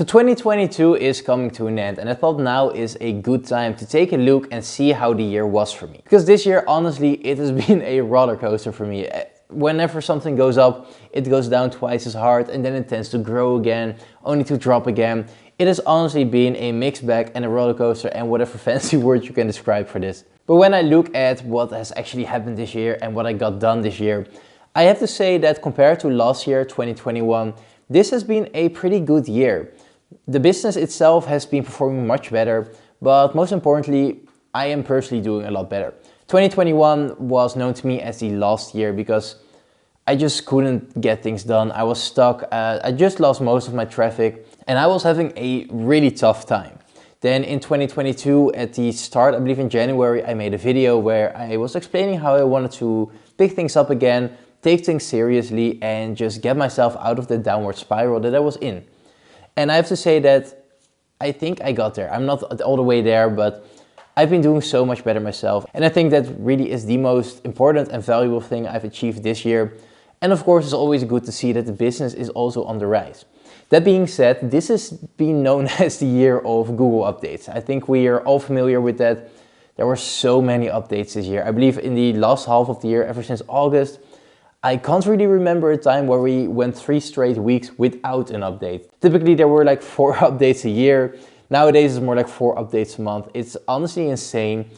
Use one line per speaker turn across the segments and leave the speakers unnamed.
So 2022 is coming to an end, and I thought now is a good time to take a look and see how the year was for me. Because this year, honestly, it has been a roller coaster for me. Whenever something goes up, it goes down twice as hard and then it tends to grow again, only to drop again. It has honestly been a mixed bag and a roller coaster and whatever fancy word you can describe for this. But when I look at what has actually happened this year and what I got done this year, I have to say that compared to last year, 2021, this has been a pretty good year. The business itself has been performing much better, but most importantly, I am personally doing a lot better. 2021 was known to me as the last year because I just couldn't get things done. I was stuck, I just lost most of my traffic and I was having a really tough time. Then in 2022, at the start, I believe in January, I made a video where I was explaining how I wanted to pick things up again, take things seriously and just get myself out of the downward spiral that I was in. And I have to say that I think I got there. I'm not all the way there, but I've been doing so much better myself. And I think that really is the most important and valuable thing I've achieved this year. And of course, it's always good to see that the business is also on the rise. That being said, this has been known as the year of Google updates. I think we are all familiar with that. There were so many updates this year. I believe in the last half of the year, ever since August, I can't really remember a time where we went 3 straight weeks without an update. Typically there were like 4 updates a year. Nowadays it's more like 4 updates a month. It's honestly insane,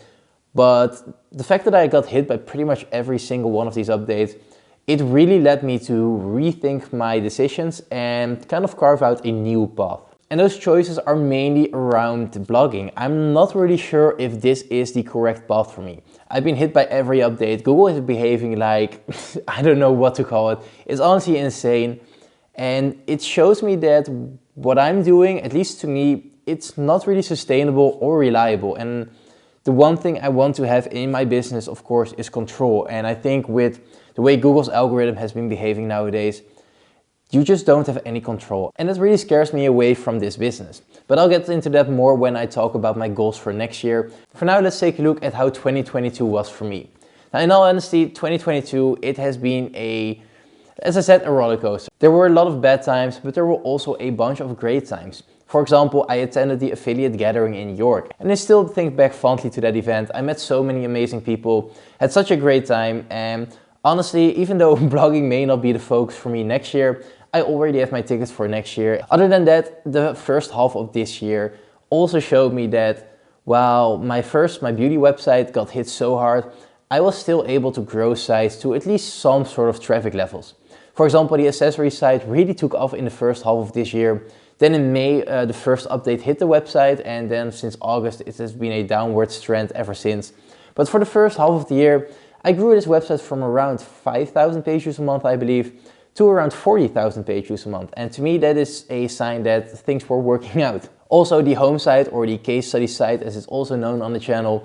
but the fact that I got hit by pretty much every single one of these updates, it really led me to rethink my decisions and kind of carve out a new path. And those choices are mainly around blogging. I'm not really sure if this is the correct path for me. I've been hit by every update. Google is behaving like, I don't know what to call it. It's honestly insane. And it shows me that what I'm doing, at least to me, it's not really sustainable or reliable. And the one thing I want to have in my business, of course, is control. And I think with the way Google's algorithm has been behaving nowadays, you just don't have any control. And that really scares me away from this business. But I'll get into that more when I talk about my goals for next year. For now, let's take a look at how 2022 was for me. Now, in all honesty, 2022, it has been as I said, a roller coaster. There were a lot of bad times, but there were also a bunch of great times. For example, I attended the affiliate gathering in York, and I still think back fondly to that event. I met so many amazing people, had such a great time, and honestly, even though blogging may not be the focus for me next year, I already have my tickets for next year. Other than that, the first half of this year also showed me that while my beauty website got hit so hard, I was still able to grow sites to at least some sort of traffic levels. For example, the accessory site really took off in the first half of this year. Then in May, the first update hit the website, and then since August, it has been a downward trend ever since. But for the first half of the year, I grew this website from around 5,000 page views a month, I believe, to around 40,000 page views a month. And to me, that is a sign that things were working out. Also, the home site, or the case study site, as it's also known on the channel,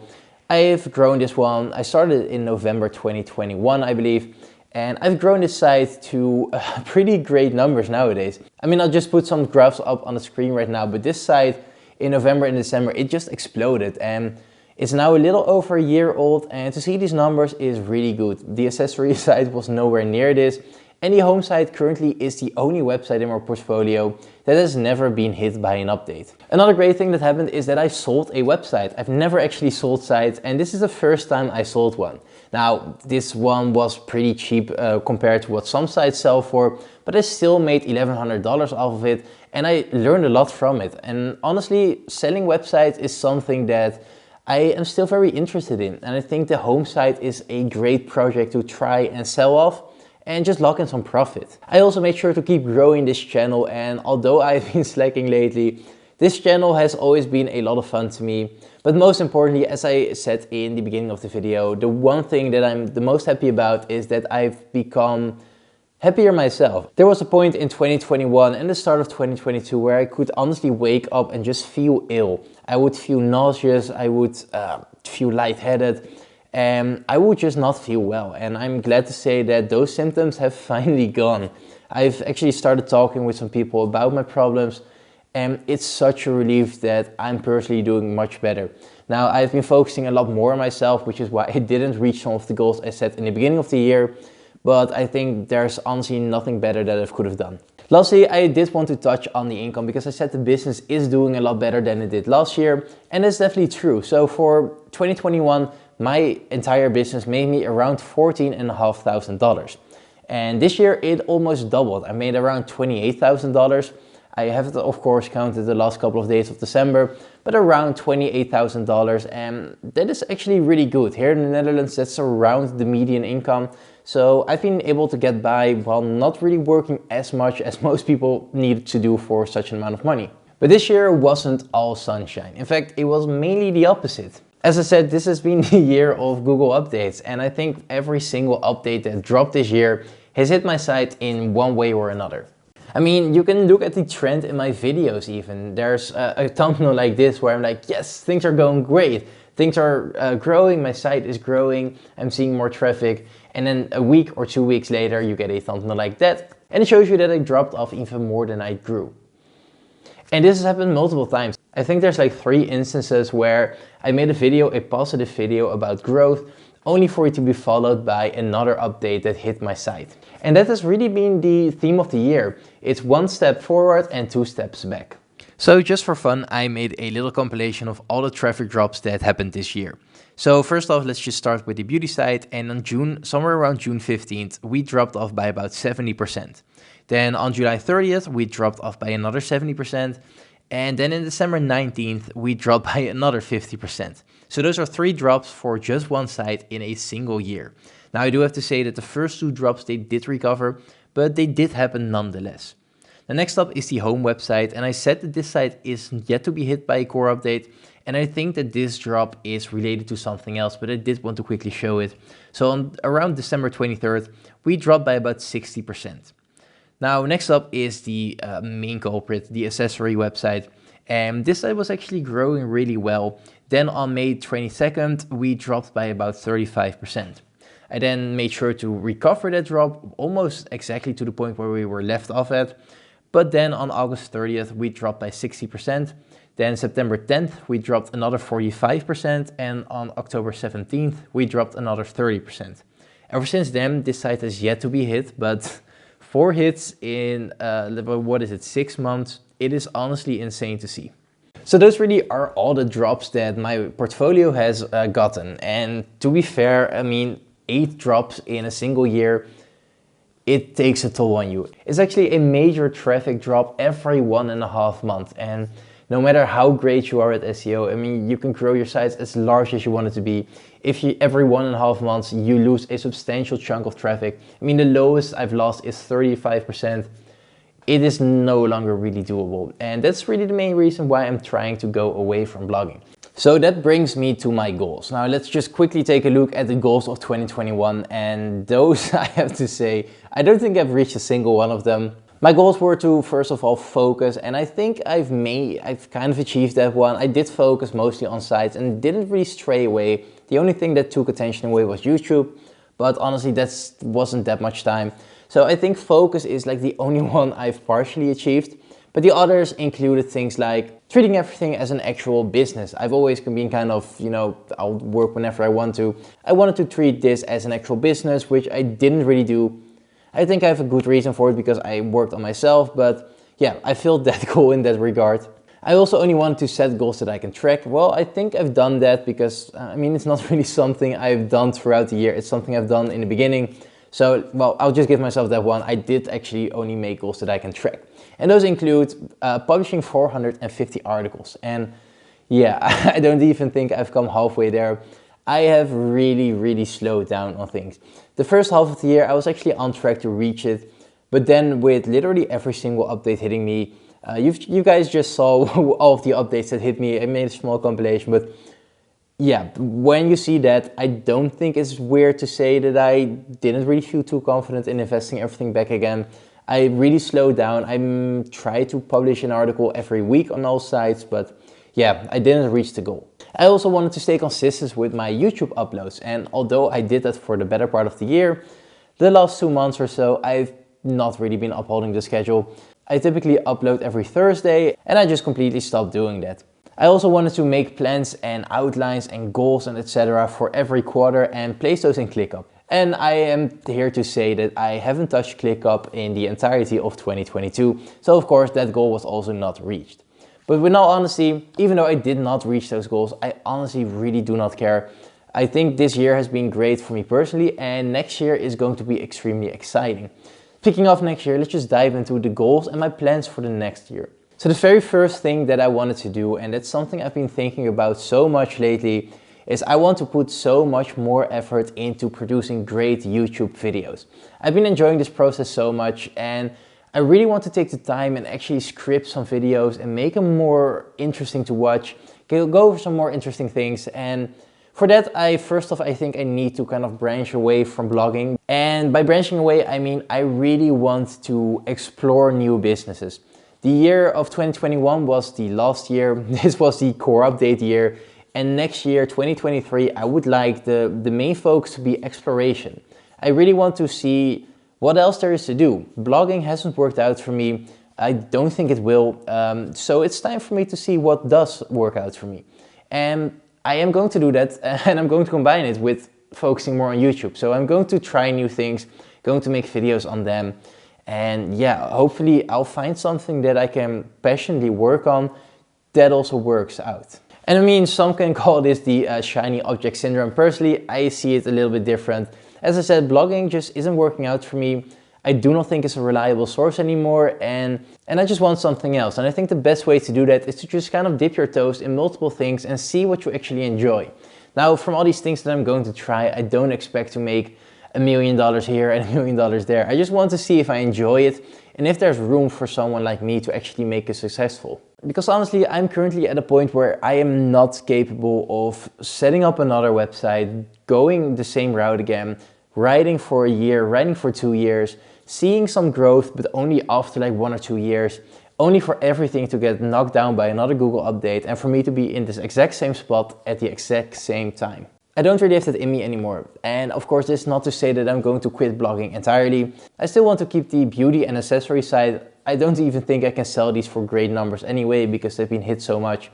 I've grown this one. I started in November 2021, I believe. And I've grown this site to pretty great numbers nowadays. I mean, I'll just put some graphs up on the screen right now, but this site in November and December, it just exploded. And it's now a little over a year old, and to see these numbers is really good. The accessory site was nowhere near this, and the home site currently is the only website in our portfolio that has never been hit by an update. Another great thing that happened is that I sold a website. I've never actually sold sites, and this is the first time I sold one. Now, this one was pretty cheap compared to what some sites sell for, but I still made $1,100 off of it, and I learned a lot from it. And honestly, selling websites is something that I am still very interested in, and I think the home site is a great project to try and sell off and just lock in some profit. I also made sure to keep growing this channel, and although I've been slacking lately, this channel has always been a lot of fun to me. But most importantly, as I said in the beginning of the video, the one thing that I'm the most happy about is that I've become happier myself. There was a point in 2021 and the start of 2022 where I could honestly wake up and just feel ill. I would feel nauseous, I would feel lightheaded, and I would just not feel well. And I'm glad to say that those symptoms have finally gone. I've actually started talking with some people about my problems, and it's such a relief that I'm personally doing much better. Now, I've been focusing a lot more on myself, which is why I didn't reach some of the goals I set in the beginning of the year, but I think there's honestly nothing better that I could have done. Lastly, I did want to touch on the income because I said the business is doing a lot better than it did last year, and that's definitely true. So for 2021, my entire business made me around $14,500. And this year it almost doubled. I made around $28,000. I haven't of course counted the last couple of days of December, but around $28,000, and that is actually really good. Here in the Netherlands, that's around the median income. So I've been able to get by while not really working as much as most people need to do for such an amount of money. But this year wasn't all sunshine. In fact, it was mainly the opposite. As I said, this has been the year of Google updates, and I think every single update that dropped this year has hit my site in one way or another. I mean, you can look at the trend in my videos even. There's a thumbnail like this where I'm like, yes, things are going great. Things are growing, my site is growing, I'm seeing more traffic. And then a week or 2 weeks later, you get a thumbnail like that. And it shows you that I dropped off even more than I grew. And this has happened multiple times. I think there's like 3 instances where I made a video, a positive video about growth, only for it to be followed by another update that hit my site. And that has really been the theme of the year. It's 1 step forward and 2 steps back. So just for fun, I made a little compilation of all the traffic drops that happened this year. So first off, let's just start with the beauty site. And on somewhere around June 15th, we dropped off by about 70%. Then on July 30th, we dropped off by another 70%. And then in December 19th, we dropped by another 50%. So those are 3 drops for just one site in a single year. Now I do have to say that the first 2 drops, they did recover, but they did happen nonetheless. The next up is the home website, and I said that this site is yet to be hit by a core update, and I think that this drop is related to something else, but I did want to quickly show it. So around December 23rd, we dropped by about 60%. Now next up is the main culprit, the accessory website, and this site was actually growing really well. Then on May 22nd, we dropped by about 35%. I then made sure to recover that drop almost exactly to the point where we were left off at. But then on August 30th, we dropped by 60%. Then September 10th, we dropped another 45%. And on October 17th, we dropped another 30%. Ever since then, this site has yet to be hit, but 4 hits in, 6 months, it is honestly insane to see. So those really are all the drops that my portfolio has gotten. And to be fair, I mean, 8 drops in a single year, it takes a toll on you. It's actually a major traffic drop every 1.5 months. And no matter how great you are at SEO, I mean, you can grow your sites as large as you want it to be. If every 1.5 months you lose a substantial chunk of traffic, I mean, the lowest I've lost is 35%. It is no longer really doable. And that's really the main reason why I'm trying to go away from blogging. So that brings me to my goals. Now let's just quickly take a look at the goals of 2021, and those, I have to say, I don't think I've reached a single one of them. My goals were to first of all focus, and I think I've kind of achieved that one. I did focus mostly on sites and didn't really stray away. The only thing that took attention away was YouTube, but honestly that wasn't that much time. So I think focus is like the only one I've partially achieved. But the others included things like treating everything as an actual business. I've always been kind of, I'll work whenever I want to. I wanted to treat this as an actual business, which I didn't really do. I think I have a good reason for it because I worked on myself, but yeah, I filled that goal in that regard. I also only wanted to set goals that I can track. Well, I think I've done that because, it's not really something I've done throughout the year. It's something I've done in the beginning. So, well, I'll just give myself that one. I did actually only make goals that I can track. And those include publishing 450 articles. And yeah, I don't even think I've come halfway there. I have really slowed down on things. The first half of the year, I was actually on track to reach it. But then with literally every single update hitting me, you guys just saw all of the updates that hit me. I made a small compilation, but yeah, when you see that, I don't think it's weird to say that I didn't really feel too confident in investing everything back again. I really slowed down. I try to publish an article every week on all sites, but yeah, I didn't reach the goal. I also wanted to stay consistent with my YouTube uploads, and although I did that for the better part of the year, the last 2 months or so, I've not really been upholding the schedule. I typically upload every Thursday, and I just completely stopped doing that. I also wanted to make plans and outlines and goals and etc. for every quarter and place those in ClickUp. And I am here to say that I haven't touched ClickUp in the entirety of 2022, so of course that goal was also not reached. But with all honesty, even though I did not reach those goals, I honestly really do not care. I think this year has been great for me personally, and next year is going to be extremely exciting. Speaking of next year, let's just dive into the goals and my plans for the next year. So the very first thing that I wanted to do, and that's something I've been thinking about so much lately, is I want to put so much more effort into producing great YouTube videos. I've been enjoying this process so much, and I really want to take the time and actually script some videos and make them more interesting to watch, go over some more interesting things. And for that, first off, I think I need to kind of branch away from blogging. And by branching away, I mean I really want to explore new businesses. The year of 2021 was the last year. This was the core update year. And next year, 2023, I would like the main focus to be exploration. I really want to see what else there is to do. Blogging hasn't worked out for me. I don't think it will. So it's time for me to see what does work out for me. And I am going to do that, and I'm going to combine it with focusing more on YouTube. So I'm going to try new things, going to make videos on them. And yeah, hopefully I'll find something that I can passionately work on that also works out. And I mean, some can call this the shiny object syndrome. Personally, I see it a little bit different. As I said, blogging just isn't working out for me. I do not think it's a reliable source anymore, and I just want something else. And I think the best way to do that is to just kind of dip your toes in multiple things and see what you actually enjoy. Now, from all these things that I'm going to try, I don't expect to make $1 million here and $1 million there. I just want to see if I enjoy it and if there's room for someone like me to actually make it successful. Because honestly, I'm currently at a point where I am not capable of setting up another website, going the same route again, writing for a year, writing for 2 years, seeing some growth, but only after like 1 or 2 years, only for everything to get knocked down by another Google update and for me to be in this exact same spot at the exact same time. I don't really have that in me anymore. And of course, this is not to say that I'm going to quit blogging entirely. I still want to keep the beauty and accessory side. I don't even think I can sell these for great numbers anyway because they've been hit so much.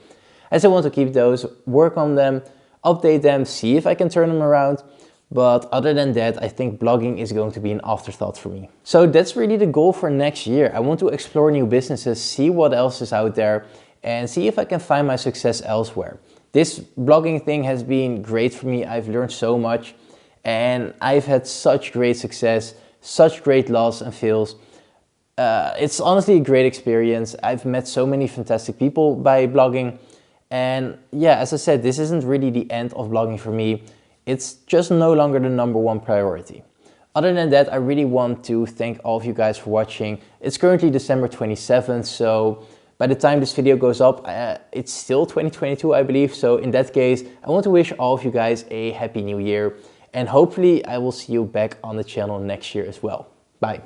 I still want to keep those, work on them, update them, see if I can turn them around. But other than that, I think blogging is going to be an afterthought for me. So that's really the goal for next year. I want to explore new businesses, see what else is out there, and see if I can find my success elsewhere. This blogging thing has been great for me. I've learned so much, and I've had such great success, such great loss and fails. It's honestly a great experience. I've met so many fantastic people by blogging. And yeah, as I said, this isn't really the end of blogging for me. It's just no longer the #1 priority. Other than that, I really want to thank all of you guys for watching. It's currently December 27th, so by the time this video goes up, it's still 2022, I believe. So in that case, I want to wish all of you guys a happy new year. And hopefully I will see you back on the channel next year as well. Bye.